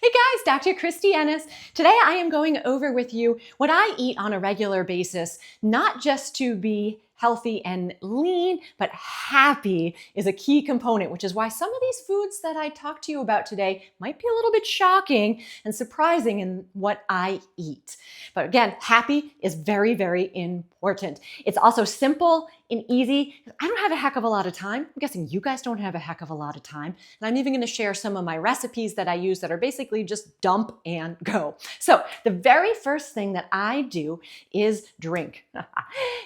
Hey guys, Dr. Kristie Ennis. Today I am going over with you what I eat on a regular basis, not just to be healthy and lean, but happy is a key component, which is why some of these foods that I talk to you about today might be a little bit shocking and surprising in what I eat. But again, happy is very, very important. It's also simple and easy. I don't have a heck of a lot of time. I'm guessing you guys don't have a heck of a lot of time. And I'm even going to share some of my recipes that I use that are basically just dump and go. So the very first thing that I do is drink.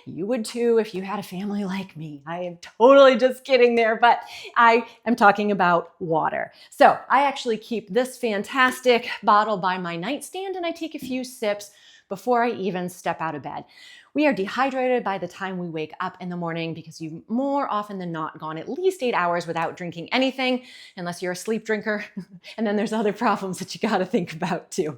You would too if you had a family like me. I am totally just kidding there, but I am talking about water. So I actually keep this fantastic bottle by my nightstand and I take a few sips before I even step out of bed. We are dehydrated by the time we wake up in the morning because you've more often than not gone at least 8 hours without drinking anything, unless you're a sleep drinker. And then there's other problems that you got to think about too.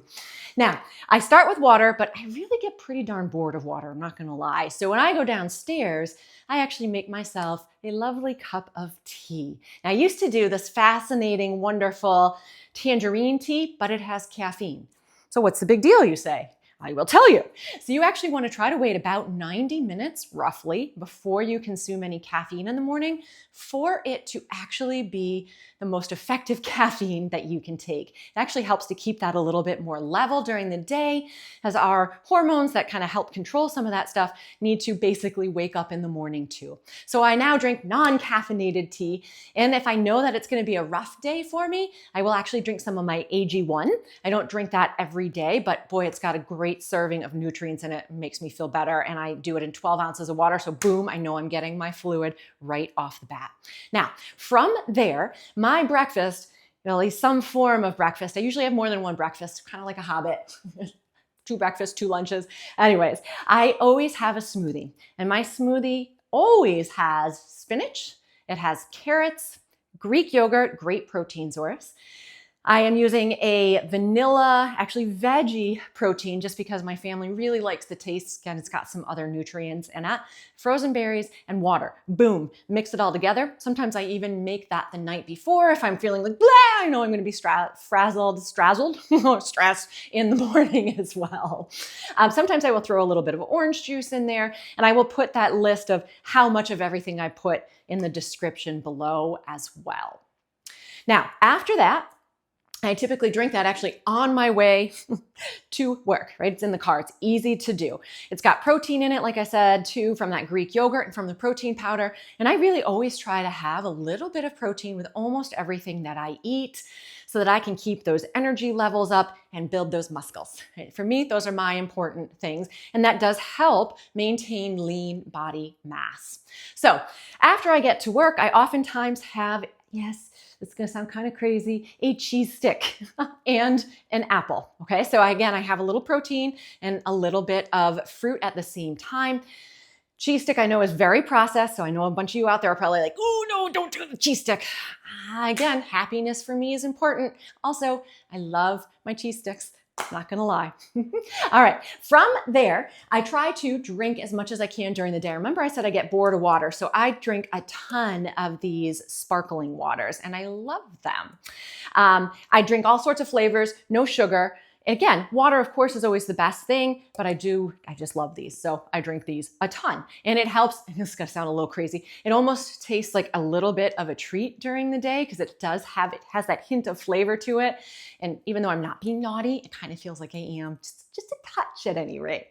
Now, I start with water, but I really get pretty darn bored of water, I'm not going to lie. So when I go downstairs, I actually make myself a lovely cup of tea. Now, I used to do this fascinating, wonderful tangerine tea, but it has caffeine. So what's the big deal, you say? I will tell you. So you actually want to try to wait about 90 minutes roughly before you consume any caffeine in the morning for it to actually be the most effective caffeine that you can take. It actually helps to keep that a little bit more level during the day, as our hormones that kind of help control some of that stuff need to basically wake up in the morning too. So I now drink non-caffeinated tea, and if I know that it's going to be a rough day for me, I will actually drink some of my AG1. I don't drink that every day, but boy, it's got a great serving of nutrients in it. It makes me feel better, and I do it in 12 ounces of water, so boom, I know I'm getting my fluid right off the bat. Now, from there, my breakfast, at least some form of breakfast, I usually have more than one breakfast, kind of like a hobbit. 2 breakfasts, 2 lunches. Anyways, I always have a smoothie, and my smoothie always has spinach, it has carrots, Greek yogurt, great protein source. I am using a vanilla, actually veggie protein, just because my family really likes the taste. Again, it's got some other nutrients in it. Frozen berries and water. Boom, mix it all together. Sometimes I even make that the night before if I'm feeling like, blah, I know I'm going to be stressed in the morning as well. Sometimes I will throw a little bit of orange juice in there, and I will put that list of how much of everything I put in the description below as well. Now, after that, I typically drink that actually on my way to work, right? It's in the car. It's easy to do. It's got protein in it, like I said, too, from that Greek yogurt and from the protein powder. And I really always try to have a little bit of protein with almost everything that I eat so that I can keep those energy levels up and build those muscles. Right? For me, those are my important things. And that does help maintain lean body mass. So after I get to work, I oftentimes have, yes, it's going to sound kind of crazy, a cheese stick and an apple. Okay, so again, I have a little protein and a little bit of fruit at the same time. Cheese stick I know is very processed, so I know a bunch of you out there are probably like, oh no, don't do the cheese stick. Again, happiness for me is important. Also, I love my cheese sticks. Not gonna lie. All right, from there, I try to drink as much as I can during the day. Remember I said I get bored of water, so I drink a ton of these sparkling waters, and I love them. I drink all sorts of flavors, no sugar. Again, water, of course, is always the best thing, but I just love these. So I drink these a ton. And it helps, and this is gonna sound a little crazy, it almost tastes like a little bit of a treat during the day because it has that hint of flavor to it. And even though I'm not being naughty, it kind of feels like I am, just a touch at any rate.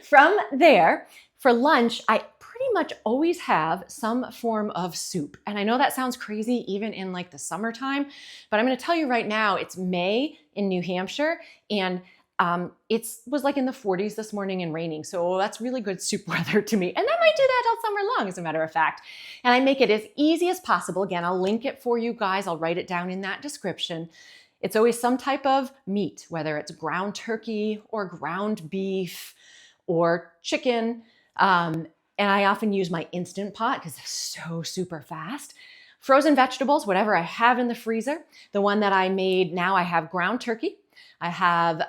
From there, for lunch, I pretty much always have some form of soup. And I know that sounds crazy even in like the summertime, but I'm going to tell you right now, it's May in New Hampshire, and it was like in the 40s this morning and raining. So that's really good soup weather to me. And that might do that all summer long, as a matter of fact. And I make it as easy as possible. Again, I'll link it for you guys. I'll write it down in that description. It's always some type of meat, whether it's ground turkey or ground beef or chicken. And I often use my Instant Pot because it's so super fast. Frozen vegetables, whatever I have in the freezer. The one that I made now, I have ground turkey. I have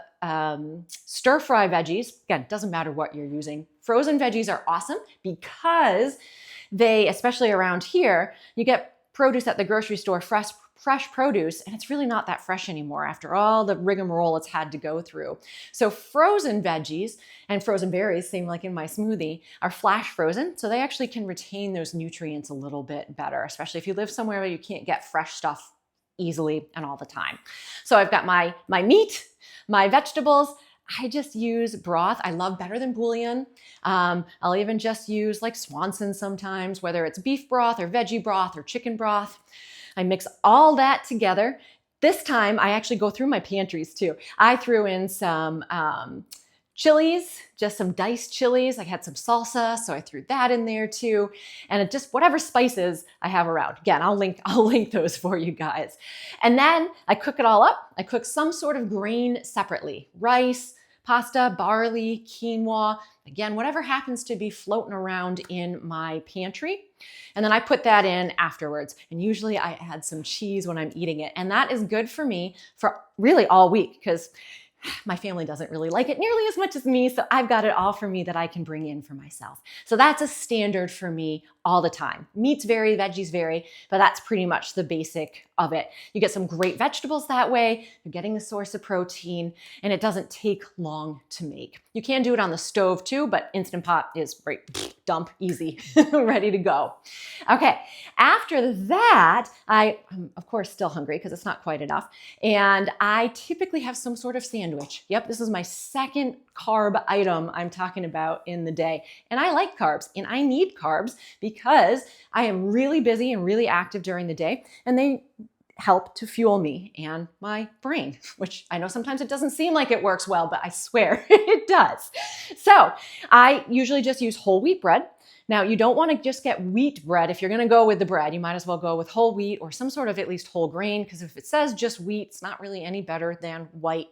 stir fry veggies. Again, it doesn't matter what you're using. Frozen veggies are awesome because they, especially around here, you get produce at the grocery store fresh produce, and it's really not that fresh anymore after all the rigmarole it's had to go through. So frozen veggies and frozen berries, same like in my smoothie, are flash frozen. So they actually can retain those nutrients a little bit better, especially if you live somewhere where you can't get fresh stuff easily and all the time. So I've got my meat, my vegetables. I just use broth. I love better than bouillon. I'll even just use like Swanson sometimes, whether it's beef broth or veggie broth or chicken broth. I mix all that together. This time I actually go through my pantries too. I threw in some chilies, just some diced chilies. I had some salsa, so I threw that in there too. And just whatever spices I have around. Again, I'll link those for you guys. And then I cook it all up. I cook some sort of grain separately. Rice, pasta, barley, quinoa, again, whatever happens to be floating around in my pantry. And then I put that in afterwards. And usually I add some cheese when I'm eating it. And that is good for me for really all week, because my family doesn't really like it nearly as much as me, so I've got it all for me that I can bring in for myself. So that's a standard for me all the time. Meats vary, veggies vary, but that's pretty much the basic of it. You get some great vegetables that way, you're getting a source of protein, and it doesn't take long to make. You can do it on the stove too, but Instant Pot is right, dump, easy, ready to go. Okay, after that, I'm of course still hungry because it's not quite enough, and I typically have some sort of sandwich. Yep, this is my second carb item I'm talking about in the day. And I like carbs, and I need carbs because I am really busy and really active during the day, and they help to fuel me and my brain, which I know sometimes it doesn't seem like it works well, but I swear it does. So I usually just use whole wheat bread. Now, you don't want to just get wheat bread. If you're going to go with the bread, you might as well go with whole wheat or some sort of at least whole grain, because if it says just wheat, it's not really any better than white.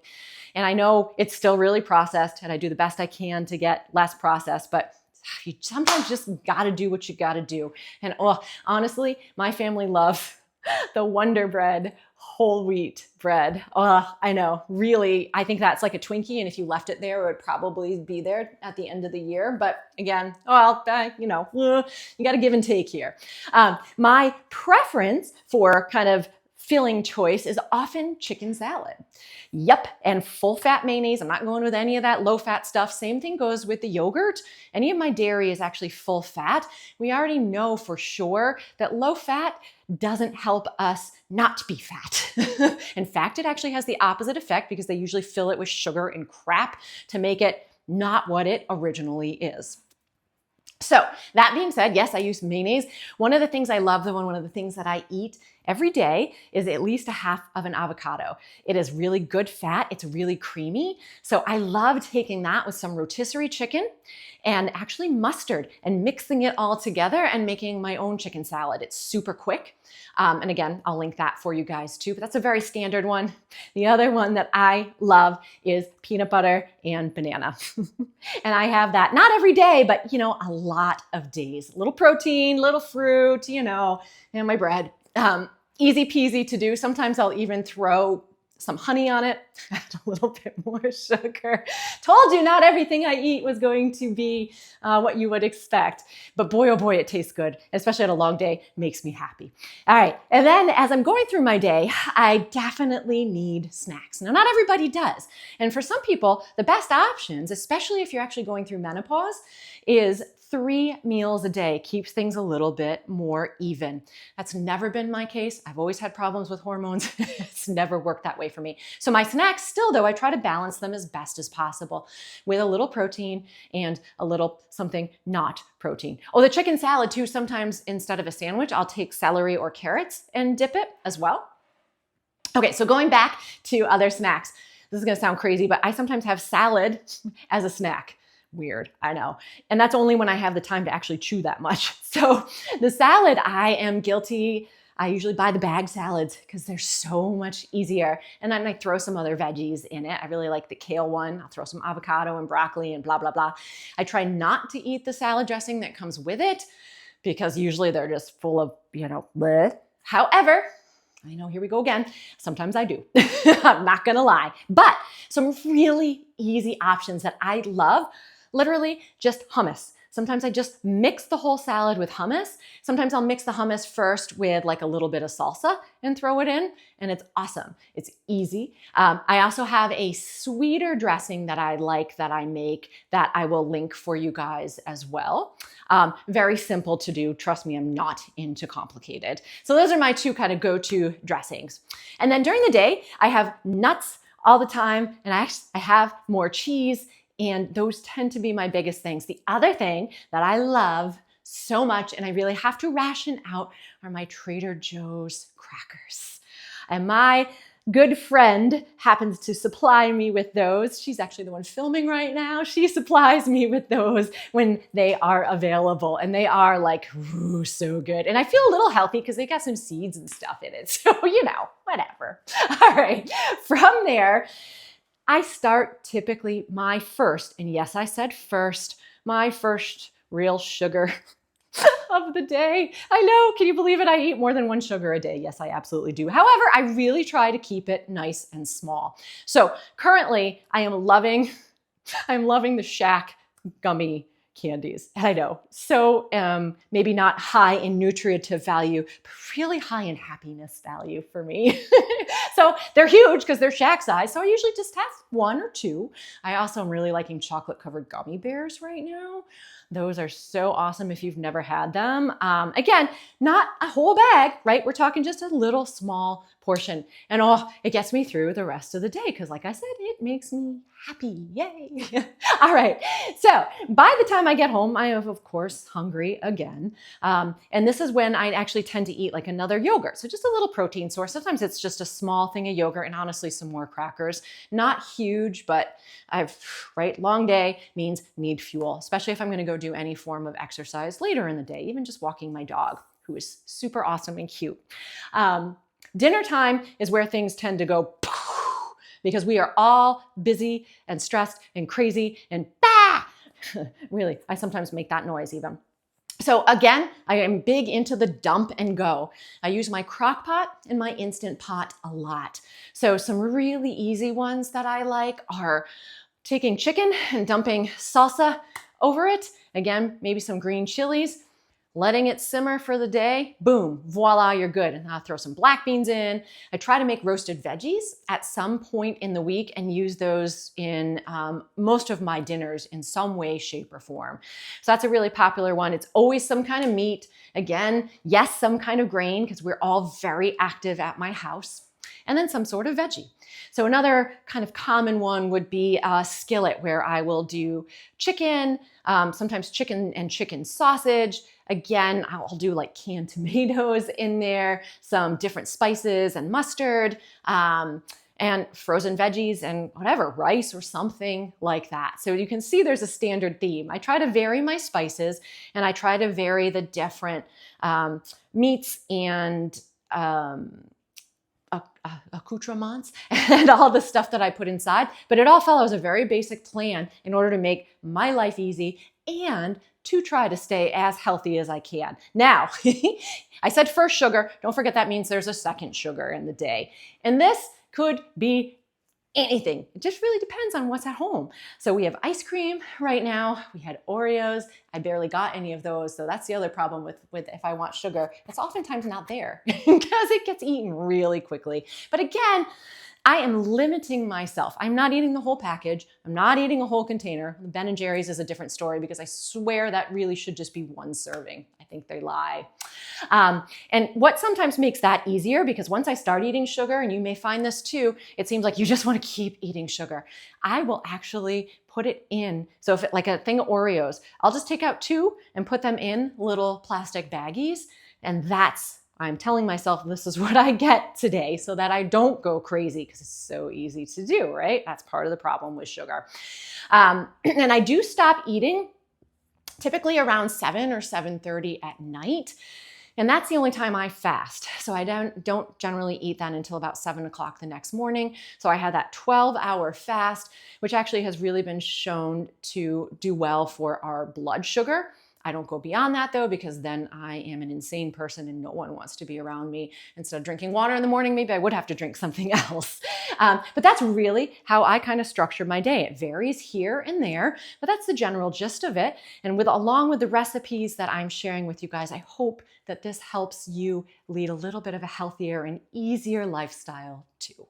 And I know it's still really processed, and I do the best I can to get less processed, but you sometimes just got to do what you got to do. And honestly, my family loves the Wonder Bread whole wheat bread. Oh, I know, really, I think that's like a Twinkie, and if you left it there, it would probably be there at the end of the year. But again, you got to give and take here. My preference for kind of filling choice is often chicken salad. Yep, and full fat mayonnaise. I'm not going with any of that low fat stuff. Same thing goes with the yogurt. Any of my dairy is actually full fat. We already know for sure that low fat doesn't help us not be fat. In fact, it actually has the opposite effect, because they usually fill it with sugar and crap to make it not what it originally is. So that being said, yes, I use mayonnaise. One of the things I love, one of the things that I eat every day is at least a half of an avocado. It is really good fat. It's really creamy. So I love taking that with some rotisserie chicken and actually mustard and mixing it all together and making my own chicken salad. It's super quick. And again, I'll link that for you guys too, but that's a very standard one. The other one that I love is peanut butter and banana. And I have that not every day, but a lot of days. A little protein, little fruit, and my bread. Easy peasy to do. Sometimes I'll even throw some honey on it, add a little bit more sugar. Told you not everything I eat was going to be what you would expect, but boy, oh boy, it tastes good, especially on a long day, makes me happy. All right, and then as I'm going through my day, I definitely need snacks. Now, not everybody does, and for some people, the best options, especially if you're actually going through menopause, is 3 meals a day. Keeps things a little bit more even. That's never been my case. I've always had problems with hormones. It's never worked that way for me. So my snacks still, though, I try to balance them as best as possible with a little protein and a little something not protein. Oh, the chicken salad too. Sometimes instead of a sandwich, I'll take celery or carrots and dip it as well. Okay, so going back to other snacks. This is gonna sound crazy, but I sometimes have salad as a snack. Weird, I know. And that's only when I have the time to actually chew that much. So the salad, I am guilty. I usually buy the bag salads because they're so much easier. And then I throw some other veggies in it. I really like the kale one. I'll throw some avocado and broccoli and blah, blah, blah. I try not to eat the salad dressing that comes with it because usually they're just full of, bleh. However, I know, here we go again. Sometimes I do. I'm not gonna lie. But some really easy options that I love, literally just hummus. Sometimes I just mix the whole salad with hummus. Sometimes I'll mix the hummus first with like a little bit of salsa and throw it in, and it's awesome. It's easy. I also have a sweeter dressing that I like that I make that I will link for you guys as well. Very simple to do. Trust me, I'm not into complicated. So those are my two kind of go-to dressings. And then during the day, I have nuts all the time, and I have more cheese, and those tend to be my biggest things. The other thing that I love so much, and I really have to ration out, are my Trader Joe's crackers. And my good friend happens to supply me with those. She's actually the one filming right now. She supplies me with those when they are available, and they are like, ooh, so good. And I feel a little healthy because they got some seeds and stuff in it. So, whatever. All right. From there, I start typically my first, and yes, I said first, my first real sugar of the day. I know, can you believe it? I eat more than one sugar a day. Yes, I absolutely do. However, I really try to keep it nice and small. So currently I'm loving the Shack gummy candies. I know, so maybe not high in nutritive value, but really high in happiness value for me. So they're huge because they're Shack size. So I usually just have one or two. I also am really liking chocolate covered gummy bears right now. Those are so awesome if you've never had them. Again, not a whole bag, right? We're talking just a little small portion. And it gets me through the rest of the day because like I said, it makes me happy. Yay. All right. So by the time I get home, I am, of course, hungry again. And this is when I actually tend to eat like another yogurt. So just a little protein source. Sometimes it's just a small thing of yogurt and honestly some more crackers. Not huge, but long day means need fuel, especially if I'm going to go do any form of exercise later in the day, even just walking my dog, who is super awesome and cute. Dinner time is where things tend to go because we are all busy and stressed and crazy and really, I sometimes make that noise even. So again, I am big into the dump and go. I use my crock pot and my Instant Pot a lot. So some really easy ones that I like are taking chicken and dumping salsa over it. Again, maybe some green chilies, letting it simmer for the day. Boom, voila, you're good. And I'll throw some black beans in. I try to make roasted veggies at some point in the week and use those in most of my dinners in some way, shape, or form. So that's a really popular one. It's always some kind of meat. Again, yes, some kind of grain because we're all very active at my house. And then some sort of veggie. So another kind of common one would be a skillet where I will do chicken, sometimes chicken and chicken sausage. Again, I'll do like canned tomatoes in there, some different spices and mustard, and frozen veggies and whatever, rice or something like that. So you can see there's a standard theme. I try to vary my spices and I try to vary the different meats and accoutrements and all the stuff that I put inside, but it all follows a very basic plan in order to make my life easy and to try to stay as healthy as I can. Now, I said first sugar. Don't forget that means there's a second sugar in the day. And this could be anything. It just really depends on what's at home. So we have ice cream right now. We had Oreos. I barely got any of those. So that's the other problem with if I want sugar, it's oftentimes not there because it gets eaten really quickly. But again, I am limiting myself. I'm not eating the whole package. I'm not eating a whole container. Ben & Jerry's is a different story because I swear that really should just be one serving. I think they lie. And what sometimes makes that easier, because once I start eating sugar, and you may find this too, it seems like you just want to keep eating sugar. I will actually put it in. So if like a thing of Oreos, I'll just take out 2 and put them in little plastic baggies. And I'm telling myself this is what I get today so that I don't go crazy because it's so easy to do, right? That's part of the problem with sugar. And I do stop eating typically around 7 or 7:30 at night. And that's the only time I fast. So I don't generally eat that until about 7 o'clock the next morning. So I have that 12-hour fast, which actually has really been shown to do well for our blood sugar. I don't go beyond that though, because then I am an insane person and no one wants to be around me. Instead of drinking water in the morning, maybe I would have to drink something else. But that's really how I kind of structure my day. It varies here and there, but that's the general gist of it. And along with the recipes that I'm sharing with you guys, I hope that this helps you lead a little bit of a healthier and easier lifestyle too.